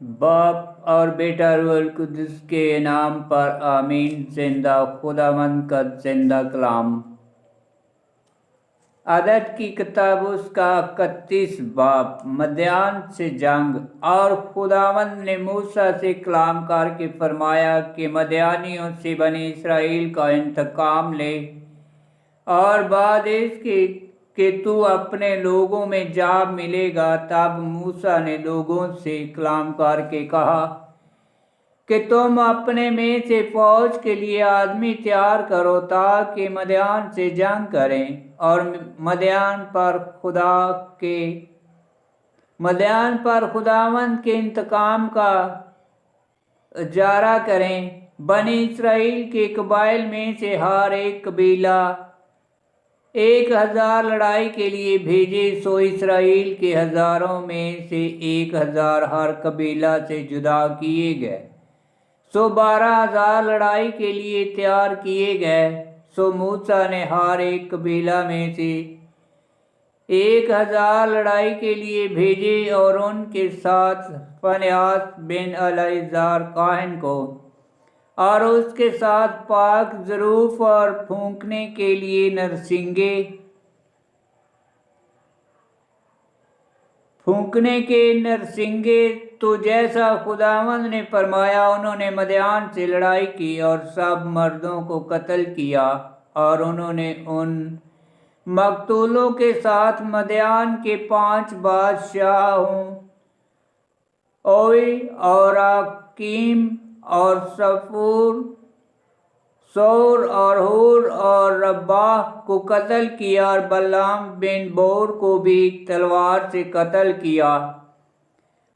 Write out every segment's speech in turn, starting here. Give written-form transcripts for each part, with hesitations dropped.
बाप और बेटा रूह कुद्दुस के नाम पर आमीन। जिंदा खुदावंद का जिंदा कलाम। आदत की किताब उसका 31 बाप। मध्यान से जंग। और खुदावंद ने मूसा से कलाम करके फरमाया कि मध्यानियों से बनी इसराइल का इंतकाम ले, और बाद इसके कि तू अपने लोगों में जा मिलेगा। तब मूसा ने लोगों से कलाम करके कहा कि तुम अपने में से फौज के लिए आदमी तैयार करो, ताकि मध्यान से जंग करें और मध्यान पर खुदावंद के इंतकाम का जारा करें। बनी इसराइल के कबाइल में से हर एक कबीला 1000 लड़ाई के लिए भेजे। सो इसराइल के हजारों में से 1000 हर कबीला से जुदा किए गए। सो 12,000 लड़ाई के लिए तैयार किए गए। सो मूसा ने हर एक कबीला में से 1000 लड़ाई के लिए भेजे, और उनके साथ फन्यास बिन अलैजार काहन को, और उसके साथ पाक ज़रूफ और फूंकने के लिए नरसिंगे। तो जैसा खुदावंद ने फरमाया, उन्होंने मध्यान से लड़ाई की और सब मर्दों को कत्ल किया। और उन्होंने उन मकतूलों के साथ मध्यान के 5 बादशाहों ओई और आकीम और सौर और हूर और रब्बाह को कत्ल किया, और बलाम बिन बोर को भी तलवार से कत्ल किया।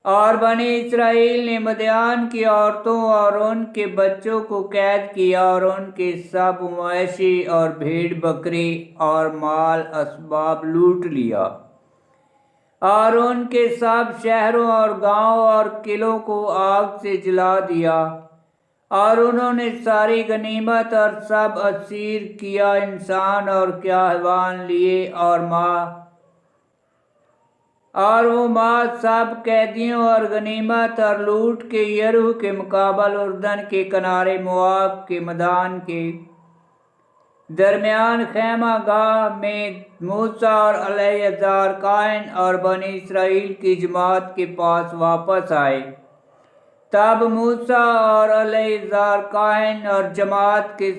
और बनी इसराइल ने मध्यान की औरतों और उनके बच्चों को कैद किया, और उनके सब मवेशी और भेड़ बकरी और माल असबाब लूट लिया, और उनके सब शहरों और गांव और किलों को आग से जला दिया। और उन्होंने सारी गनीमत और सब असीर किया इंसान और क्या हैवान लिए, और वो माल सब कैदियों और गनीमत और लूट के यरूह के मुकाबल उर्दन के किनारे मोआब के मैदान के दरमियान खैमा गाह में मूसा और अलैजार काहन और बनी इसराइल की जमात के पास वापस आए। तब मूसा और अलैजार काहन और जमात के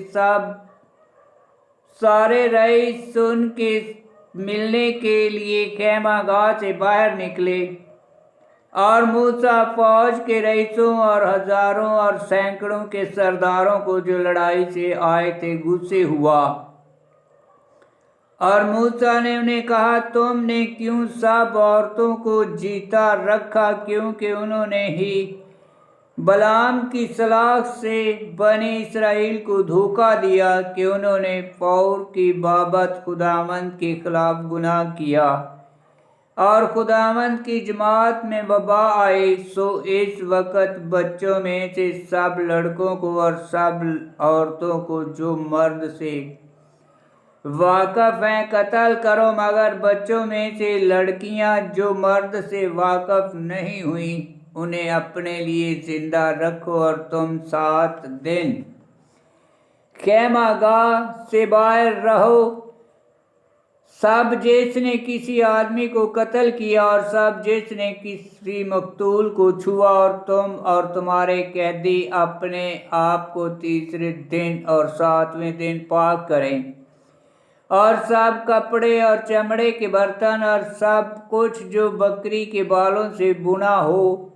सारे रईस उनके मिलने के लिए खैमा गाह से बाहर निकले। और मूसा फौज के रईसों और हजारों और सैकड़ों के सरदारों को जो लड़ाई से आए थे गुस्से हुआ। और मूसा ने उन्हें कहा, तुमने क्यों सब औरतों को जीता रखा? क्योंकि उन्होंने ही बलाम की सलाह से बनी इसराइल को धोखा दिया कि उन्होंने फौर की बाबत खुदावंद के खिलाफ गुनाह किया, और खुदावंद की जमात में वबा आई। सो इस वक्त बच्चों में से सब लड़कों को और सब औरतों को जो मर्द से वाकफ हैं कत्ल करो, मगर बच्चों में से लड़कियां जो मर्द से वाकफ नहीं हुई उन्हें अपने लिए जिंदा रखो। और तुम 7 दिन खैमा गाह से बाहर रहो। सब जिसने किसी आदमी को कत्ल किया और सब जिसने किसी मकतूल को छुआ, और तुम और तुम्हारे कैदी अपने आप को तीसरे दिन और 7वें दिन पाक करें। और सब कपड़े और चमड़े के बर्तन और सब कुछ जो बकरी के बालों से बुना हो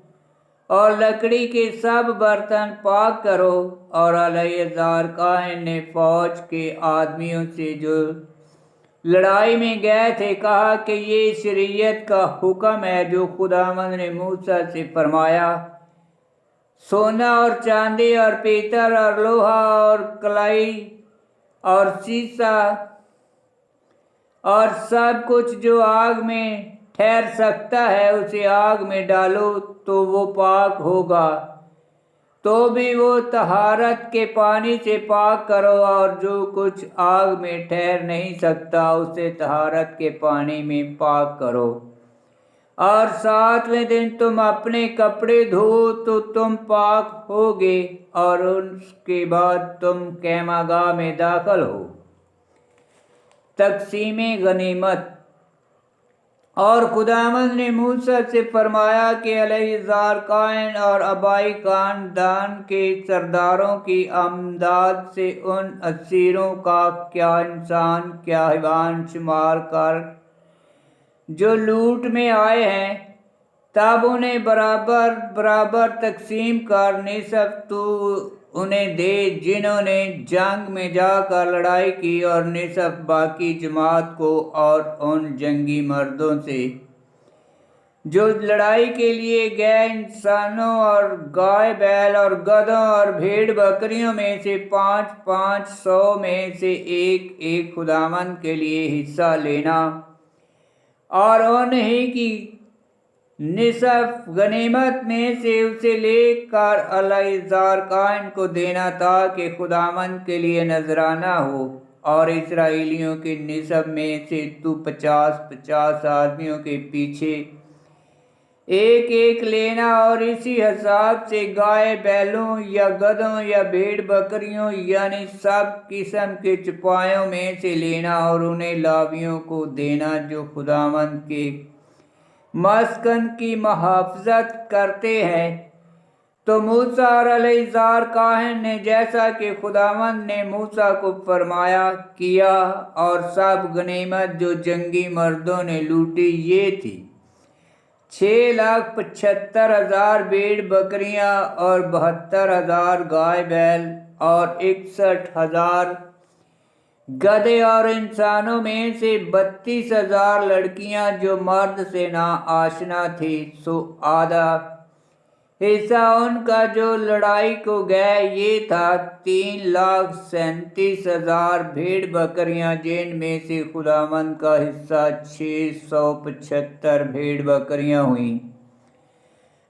और लकड़ी के सब बर्तन पाक करो। और अलैजार काहन ने फौज के आदमियों से जो लड़ाई में गए थे कहा कि ये शरीयत का हुक्म है जो खुदावंद ने मूसा से फरमाया। सोना और चांदी और पीतल और लोहा और कलाई और सीसा और सब कुछ जो आग में ठहर सकता है उसे आग में डालो तो वो पाक होगा। तो भी वो तहारत के पानी से पाक करो, और जो कुछ आग में ठहर नहीं सकता उसे तहारत के पानी में पाक करो। اور 7वें दिन तुम अपने कपड़े धो तो तुम पाक होगे, और उसके बाद तुम कैमागाह में दाखिल हो। तकसीम गनीमत। और खुदावंद ने मूसा से फरमाया कि अलैहिस्सलाम कायन और आबाई खानदान के सरदारों की आमदाद से उन असीरों का क्या इंसान क्या हैवान शुमार कर जो लूट में आए हैं, तब उन्हें बराबर बराबर तकसीम कर निसफ तू उन्हें दे जिन्होंने जंग में जाकर लड़ाई की, और निसफ बाकी जमात को, और उन जंगी मर्दों से जो लड़ाई के लिए गए इंसानों और गाय बैल और गधों और भेड़ बकरियों में से 500 में से एक एक खुदावंद के लिए हिस्सा लेना, और उन्हीं की निसफ गनीमत में से उसे लेकर अलैहिस्सलाम को देना, ताकि खुदावंद के लिए नजराना हो। और इसराइलियों के निसफ में से तू 50 आदमियों के पीछे एक एक लेना, और इसी हिसाब से गाय बैलों या गधों या भेड़ बकरियों यानी सब किस्म के चौपायों में से लेना, और उन्हें लावियों को देना जो खुदावंद के मस्कन की मुहाफ़ज़त करते हैं। तो मूसा और अलैहिस्सलाम ने जैसा कि खुदावंद ने मूसा को फरमाया किया, और सब गनीमत जो जंगी मर्दों ने लूटी ये थी 6,75,000 भेड़ बकरियां और 72,000 गाय बैल और 61,000 गधे, और इंसानों में से 32,000 लड़कियां जो मर्द से ना आशना थी। सो आधा हिस्सा उनका जो लड़ाई को गए ये था 3,37,000 भेड़ बकरियां, जिनमें से खुदावंद का हिस्सा 675 भेड़ बकरियां हुई,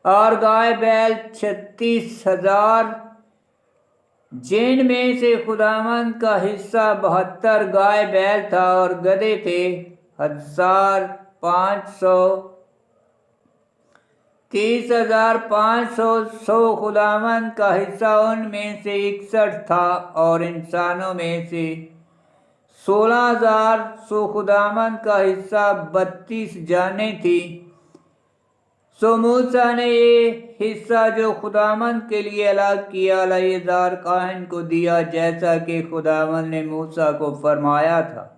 और गाय बैल 36,000, जिनमें से खुदावंद का हिस्सा 72 गाय बैल था, और गधे थे 1,500 30,500 खुदावंद का हिस्सा उनमें से 61 था, और इंसानों में से 16,000 खुदावंद का हिस्सा 32 जाने थी। सो मूसा ने ये हिस्सा जो खुदावंद के लिए अलग किया अलैहिस्सलाम को दिया, जैसा कि खुदावंद ने मूसा को फरमाया था।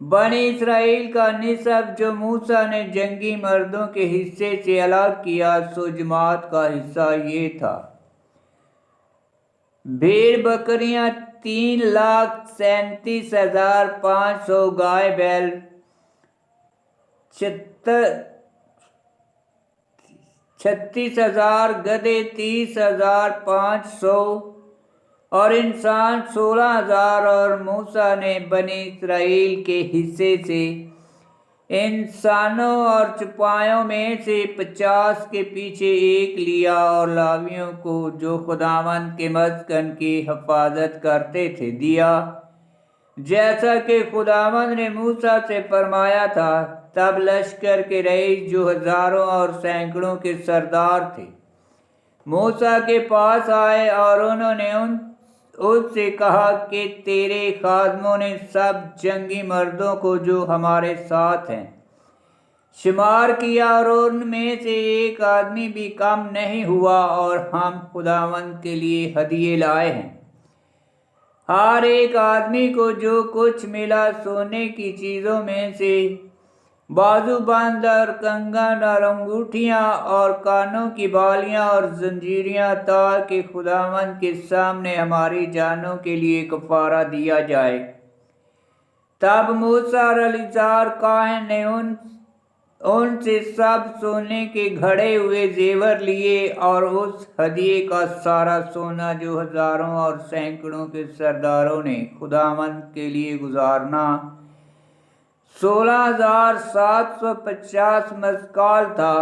बनी इसराइल का निसब जो मूसा ने जंगी मर्दों के हिस्से से अलग किया, सो जमात का हिस्सा ये था। भेड़ बकरियां 3,37,500, गाय बैल 36,000, गधे 30,500, और इंसान 16,000। और मूसा ने बनी इसराइल के हिस्से से इंसानों और चौपायों में से 50 के पीछे एक लिया, और लावियों को जो खुदावंद के मस्कन की हिफाजत करते थे दिया, जैसा कि खुदावंद ने मूसा से फरमाया था। तब लश्कर के रईस जो हजारों और सैकड़ों के सरदार थे मूसा के पास आए, और उन्होंने उससे कहा कि तेरे खादमों ने सब जंगी मर्दों को जो हमारे साथ हैं शुमार किया, और उनमें से एक आदमी भी कम नहीं हुआ, और हम खुदावंद के लिए हदिये लाए हैं। हर एक आदमी को जो कुछ मिला सोने की चीज़ों में से बाजूबंद और कंगन और अंगूठियाँ और कानों की बालियाँ और जंजीरियाँ, ताकि खुदावंद के सामने हमारी जानों के लिए कफारा दिया जाए। तब मूसा और अलैहिस्सलाम ने उनसे सब सोने के घड़े हुए जेवर लिए, और उस हदिये का सारा सोना जो हजारों और सैकड़ों के सरदारों ने खुदावंद के लिए गुजारना 16,750 मस्काल था,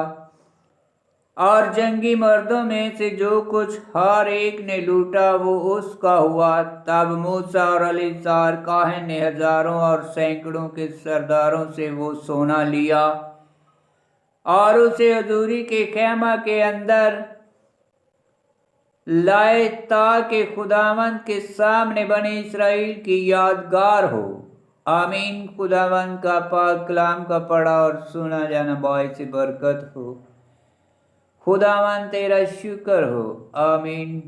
और जंगी मर्दों में से जो कुछ हर एक ने लूटा वो उसका हुआ। तब मूसा और अलैहिस्सलाम ने हजारों और सैकड़ों के सरदारों से वो सोना लिया, اور اسے حضوری کے خیمہ کے اندر لائے تاکہ خداوند کے سامنے بنی اسرائیل کی یادگار ہو۔ آمین۔ خداوند کا پاک کلام کا پڑھا اور سنا جانا باعث برکت ہو۔ خداوند تیرا شکر ہو۔ آمین۔